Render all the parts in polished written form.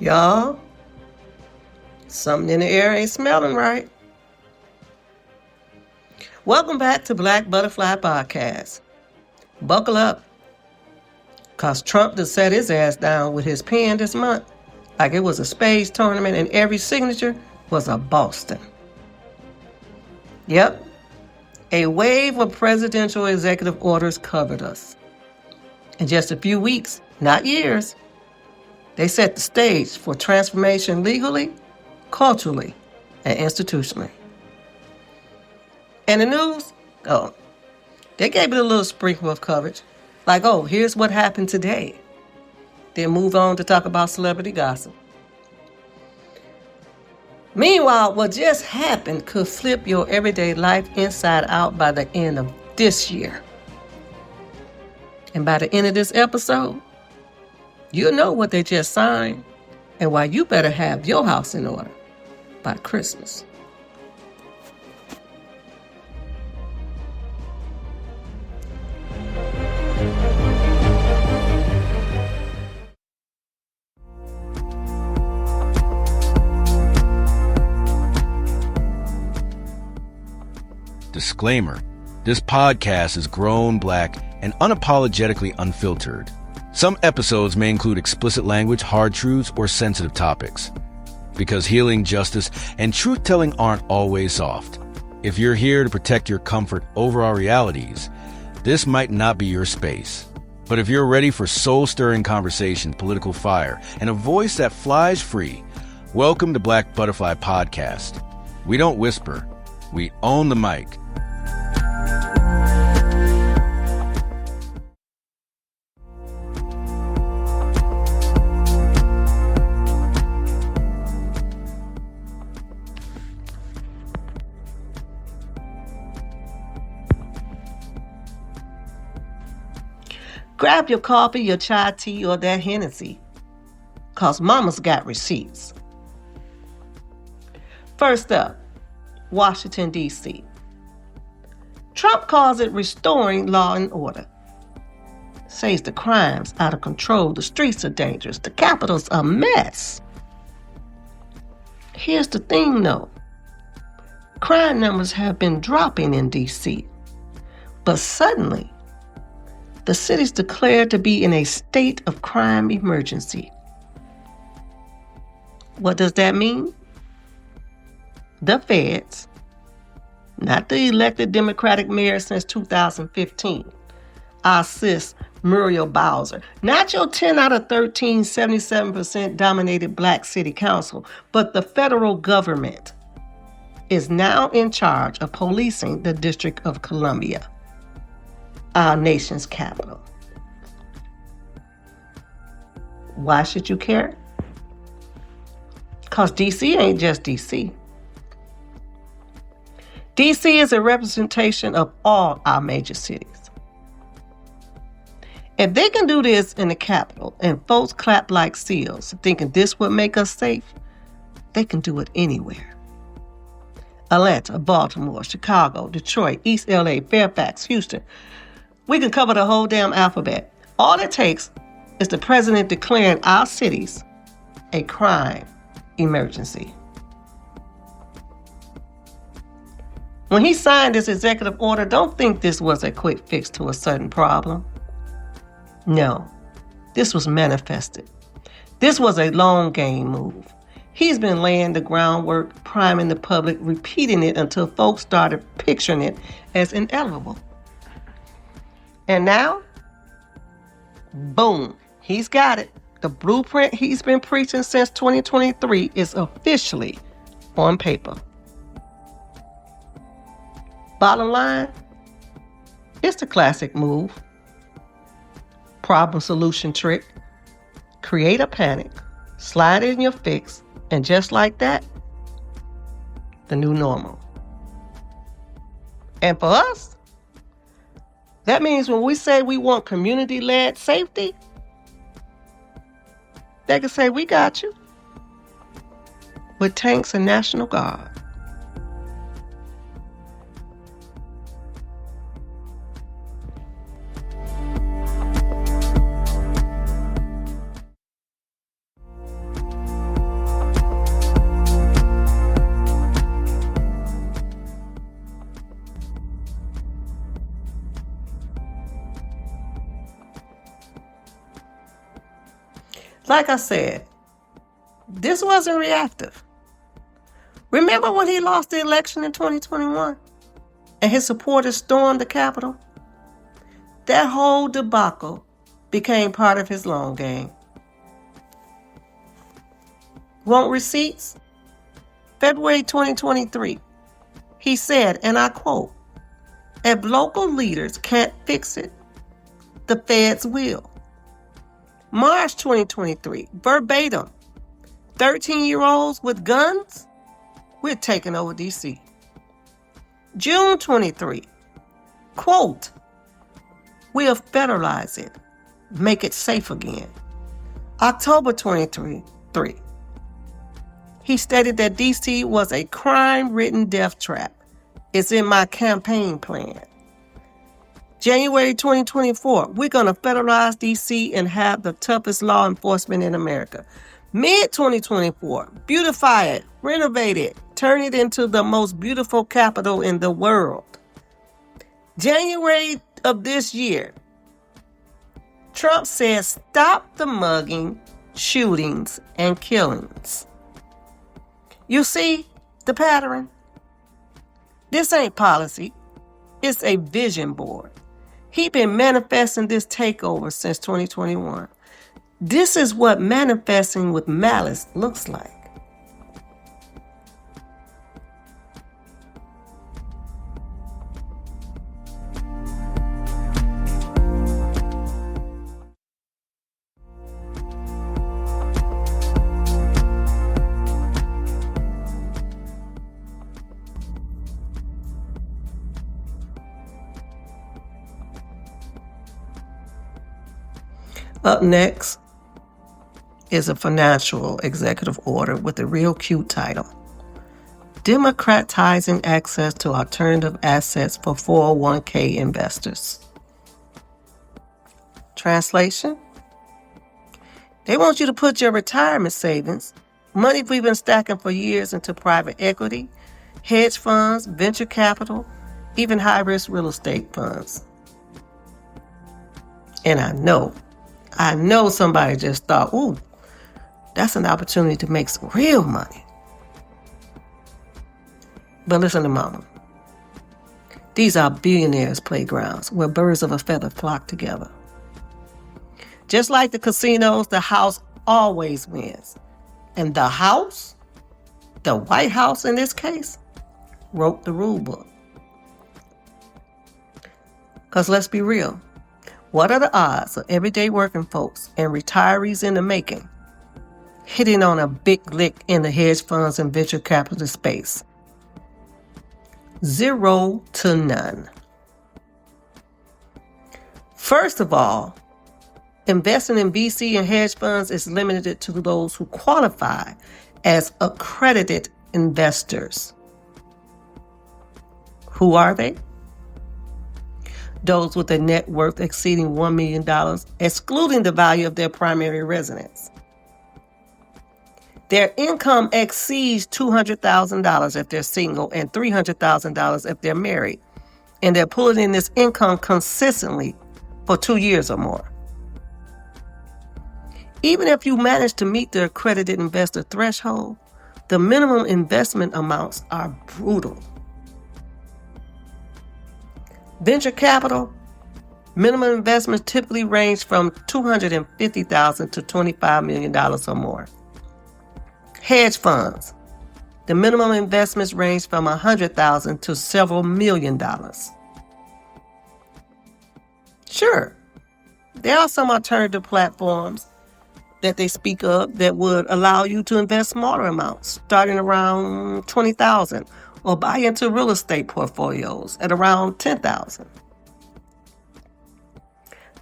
Y'all, something in the air ain't smelling right. Welcome back to Black Butterfly Podcast. Buckle up, cause Trump done set his ass down with his pen this month like it was a spades tournament and every signature was a Boston. Yep, a wave of presidential executive orders covered us. In just a few weeks, not years, they set the stage for transformation legally, culturally, and institutionally. And the news, they gave it a little sprinkle of coverage. Like, here's what happened today. Then move on to talk about celebrity gossip. Meanwhile, what just happened could flip your everyday life inside out by the end of this year. And by the end of this episode, you'll know what they just signed and why you better have your house in order by Christmas. Disclaimer: this podcast is grown, black, and unapologetically unfiltered. Some episodes may include explicit language, hard truths, or sensitive topics. Because healing, justice, and truth-telling aren't always soft. If you're here to protect your comfort over our realities, this might not be your space. But if you're ready for soul-stirring conversation, political fire, and a voice that flies free, welcome to Black Butterfly Podcast. We don't whisper, we own the mic. Grab your coffee, your chai tea, or that Hennessy, cause mama's got receipts. First up, Washington, D.C. Trump calls it restoring law and order. Says the crime's out of control, the streets are dangerous, the Capitol's a mess. Here's the thing though. Crime numbers have been dropping in D.C., but suddenly, the city's declared to be in a state of crime emergency. What does that mean? The feds, not the elected Democratic mayor since 2015, our sis Muriel Bowser, not your 10 out of 13, 77% dominated black city council, but the federal government is now in charge of policing the District of Columbia, our nation's capital. Why should you care? Because D.C. ain't just D.C. D.C. is a representation of all our major cities. If they can do this in the capital and folks clap like seals thinking this would make us safe, they can do it anywhere. Atlanta, Baltimore, Chicago, Detroit, East LA, Fairfax, Houston. We can cover the whole damn alphabet. All it takes is the president declaring our cities a crime emergency. When he signed this executive order, don't think this was a quick fix to a certain problem. No, this was manifested. This was a long game move. He's been laying the groundwork, priming the public, repeating it until folks started picturing it as inevitable. And now, boom, he's got it. The blueprint he's been preaching since 2023 is officially on paper. Bottom line, it's the classic move. Problem solution trick. Create a panic, slide in your fix, and just like that, the new normal. And for us, that means when we say we want community-led safety, they can say, we got you, with tanks and National Guard. Like I said, this wasn't reactive. Remember when he lost the election in 2021 and his supporters stormed the Capitol? That whole debacle became part of his long game. Want receipts? February 2023, he said, and I quote, "If local leaders can't fix it, the feds will." March 2023, verbatim, 13-year-olds with guns, we're taking over D.C. June 23, quote, "We'll federalize it, make it safe again." October 23, he stated that D.C. was a crime-ridden death trap. It's in my campaign plan. January 2024, we're going to federalize D.C. and have the toughest law enforcement in America. Mid-2024, beautify it, renovate it, turn it into the most beautiful capital in the world. January of this year, Trump says stop the mugging, shootings, and killings. You see the pattern? This ain't policy. It's a vision board. He been manifesting this takeover since 2021. This is what manifesting with malice looks like. Up next is a financial executive order with a real cute title: Democratizing Access to Alternative Assets for 401k Investors. Translation: they want you to put your retirement savings, money we've been stacking for years, into private equity, hedge funds, venture capital, even high-risk real estate funds. And I know somebody just thought, ooh, that's an opportunity to make some real money. But listen to mama. These are billionaires' playgrounds where birds of a feather flock together. Just like the casinos, the house always wins. And the house, the White House in this case, wrote the rule book. Because let's be real. What are the odds of everyday working folks and retirees in the making hitting on a big lick in the hedge funds and venture capital space? 0 to none. First of all, investing in VC and hedge funds is limited to those who qualify as accredited investors. Who are they? Those with a net worth exceeding $1 million, excluding the value of their primary residence. Their income exceeds $200,000 if they're single and $300,000 if they're married, and they're pulling in this income consistently for 2 years or more. Even if you manage to meet the accredited investor threshold, the minimum investment amounts are brutal. Venture capital, minimum investments typically range from $250,000 to $25 million or more. Hedge funds, the minimum investments range from $100,000 to several $1 million. Sure, there are some alternative platforms that they speak of that would allow you to invest smaller amounts, starting around $20,000, or buy into real estate portfolios at around $10,000.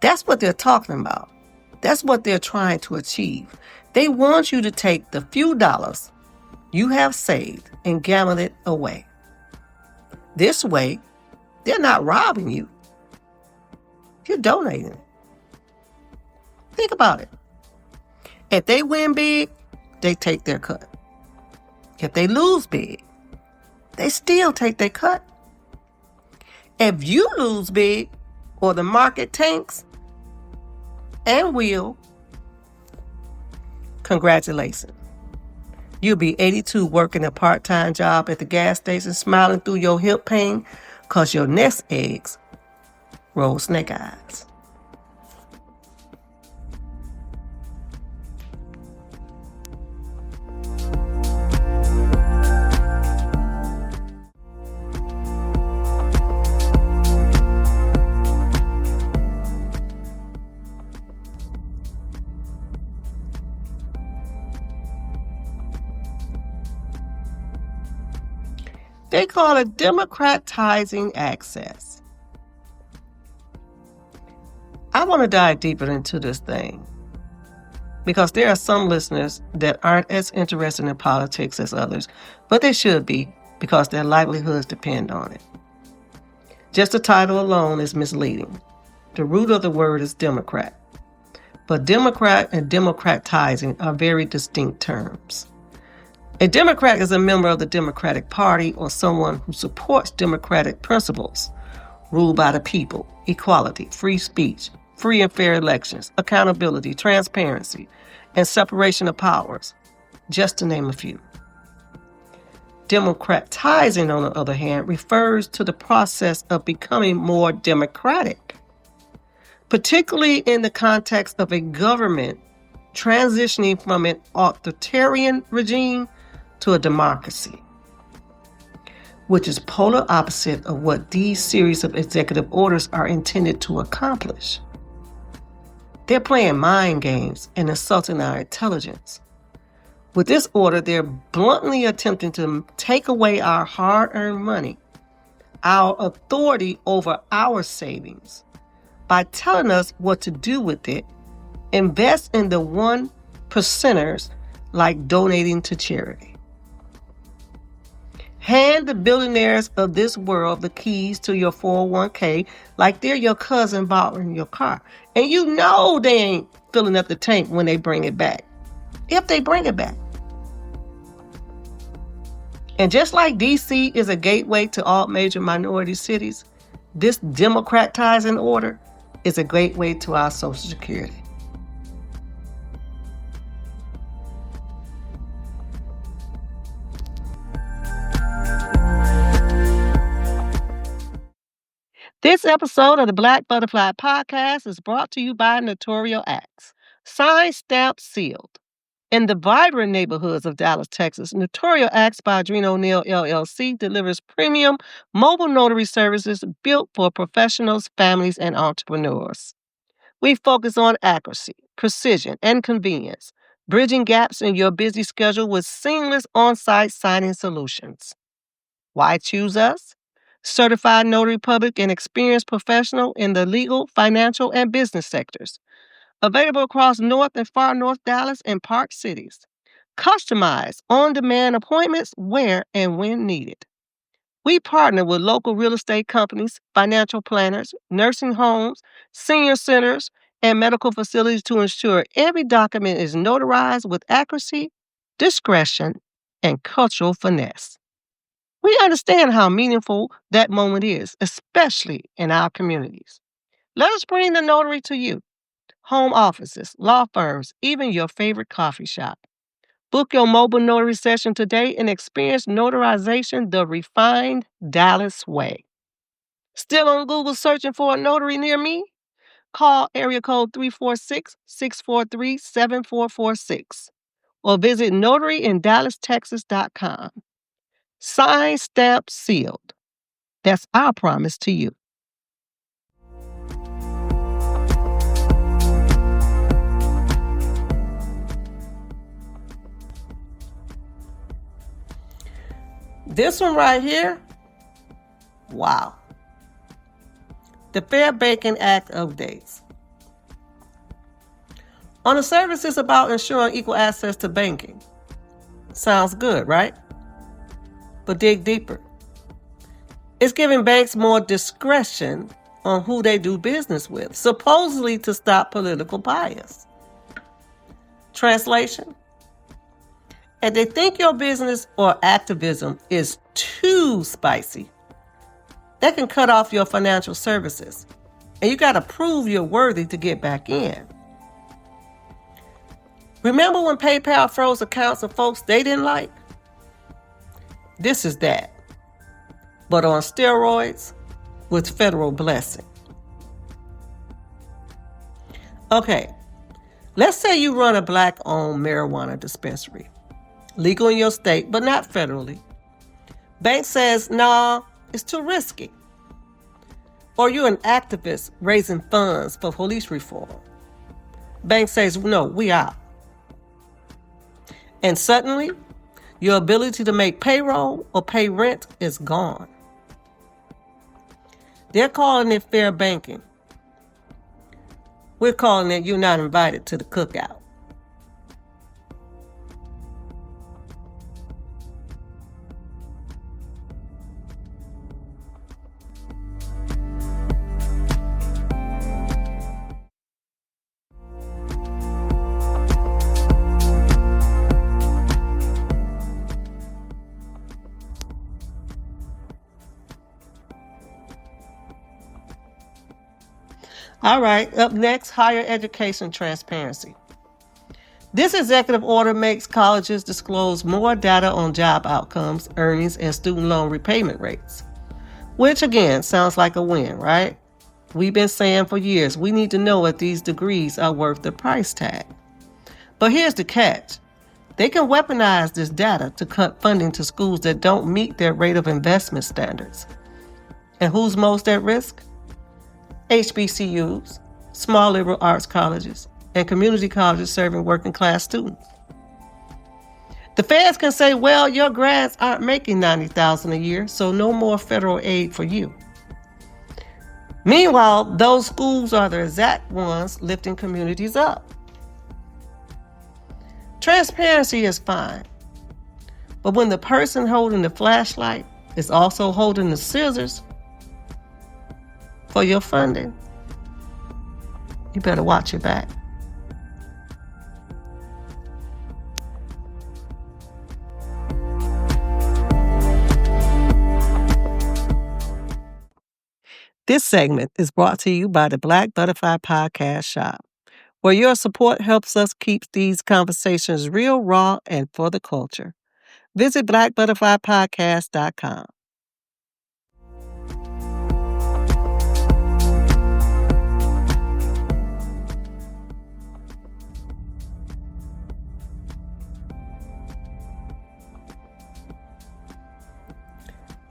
That's what they're talking about. That's what they're trying to achieve. They want you to take the few dollars you have saved and gamble it away. This way, they're not robbing you. You're donating it. Think about it. If they win big, they take their cut. If they lose big, they still take their cut. If you lose big or the market tanks, and will, Congratulations. You'll be 82 working a part-time job at the gas station, smiling through your hip pain because your nest eggs roll snake eyes. They call it democratizing access. I want to dive deeper into this thing because there are some listeners that aren't as interested in politics as others, but they should be because their livelihoods depend on it. Just the title alone is misleading. The root of the word is Democrat, but Democrat and democratizing are very distinct terms. A Democrat is a member of the Democratic Party or someone who supports democratic principles, rule by the people, equality, free speech, free and fair elections, accountability, transparency, and separation of powers, just to name a few. Democratizing, on the other hand, refers to the process of becoming more democratic, particularly in the context of a government transitioning from an authoritarian regime to a democracy, which is polar opposite of what these series of executive orders are intended to accomplish. They're playing mind games and insulting our intelligence. With this order, they're bluntly attempting to take away our hard-earned money, our authority over our savings, by telling us what to do with it. Invest in the 1%ers like donating to charity. Hand the billionaires of this world the keys to your 401k like they're your cousin borrowing your car. And you know they ain't filling up the tank when they bring it back. If they bring it back. And just like D.C. is a gateway to all major minority cities, this democratizing order is a gateway to our Social Security. This episode of the Black Butterfly Podcast is brought to you by Notarial Acts, signed, stamped, sealed. In the vibrant neighborhoods of Dallas, Texas, Notarial Acts by Adreno O'Neill LLC delivers premium mobile notary services built for professionals, families, and entrepreneurs. We focus on accuracy, precision, and convenience, bridging gaps in your busy schedule with seamless on-site signing solutions. Why choose us? Certified notary public and experienced professional in the legal, financial, and business sectors. Available across North and Far North Dallas and Park cities. Customized on-demand appointments where and when needed. We partner with local real estate companies, financial planners, nursing homes, senior centers, and medical facilities to ensure every document is notarized with accuracy, discretion, and cultural finesse. We understand how meaningful that moment is, especially in our communities. Let us bring the notary to you. Home offices, law firms, even your favorite coffee shop. Book your mobile notary session today and experience notarization the refined Dallas way. Still on Google searching for a notary near me? Call area code 346-643-7446 or visit notaryindallastexas.com. Signed, stamped, sealed. That's our promise to you. This one right here, wow. The Fair Banking Act updates. On the surface, it's about ensuring equal access to banking. Sounds good, right? But dig deeper. It's giving banks more discretion on who they do business with, supposedly to stop political bias. Translation? If they think your business or activism is too spicy, they can cut off your financial services, and you got to prove you're worthy to get back in. Remember when PayPal froze accounts of folks they didn't like? This is that, but on steroids with federal blessing. Okay, let's say you run a Black-owned marijuana dispensary, legal in your state, but not federally. Bank says, nah, it's too risky. Or you're an activist raising funds for police reform. Bank says, no, we out. And suddenly, your ability to make payroll or pay rent is gone. They're calling it fair banking. We're calling it you're not invited to the cookout. All right, up next, higher education transparency. This executive order makes colleges disclose more data on job outcomes, earnings, and student loan repayment rates. Which, again, sounds like a win, right? We've been saying for years, we need to know if these degrees are worth the price tag. But here's the catch. They can weaponize this data to cut funding to schools that don't meet their rate of investment standards. And who's most at risk? HBCUs, small liberal arts colleges, and community colleges serving working class students. The feds can say, well, your grads aren't making $90,000 a year, so no more federal aid for you. Meanwhile, those schools are the exact ones lifting communities up. Transparency is fine, but when the person holding the flashlight is also holding the scissors for your funding, you better watch your back. This segment is brought to you by the Black Butterfly Podcast Shop, where your support helps us keep these conversations real, raw, and for the culture. Visit blackbutterflypodcast.com.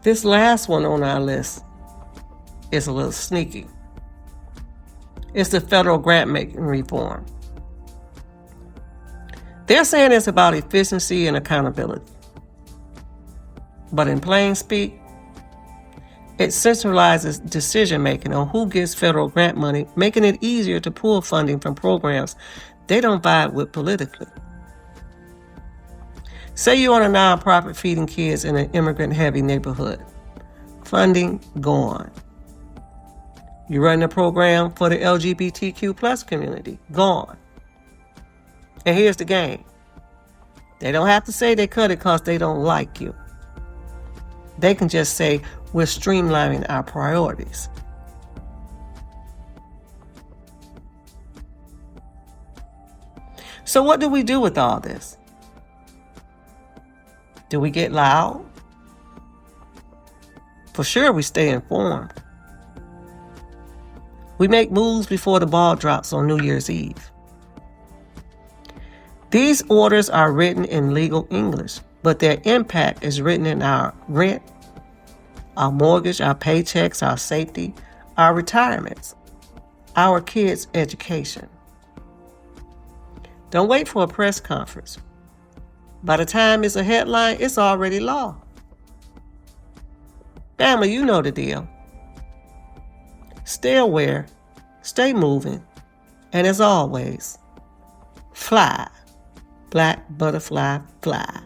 This last one on our list is a little sneaky. It's the federal grant-making reform. They're saying it's about efficiency and accountability. But in plain speak, it centralizes decision-making on who gets federal grant money, making it easier to pull funding from programs they don't vibe with politically. Say you own a nonprofit feeding kids in an immigrant-heavy neighborhood. Funding gone. You run a program for the LGBTQ plus community. Gone. And here's the game. They don't have to say they cut it because they don't like you. They can just say, we're streamlining our priorities. So what do we do with all this? Do we get loud? For sure, we stay informed. We make moves before the ball drops on New Year's Eve. These orders are written in legal English, but their impact is written in our rent, our mortgage, our paychecks, our safety, our retirements, our kids' education. Don't wait for a press conference. By the time it's a headline, it's already law. Family, you know the deal. Stay aware, stay moving, and as always, fly, black butterfly, fly.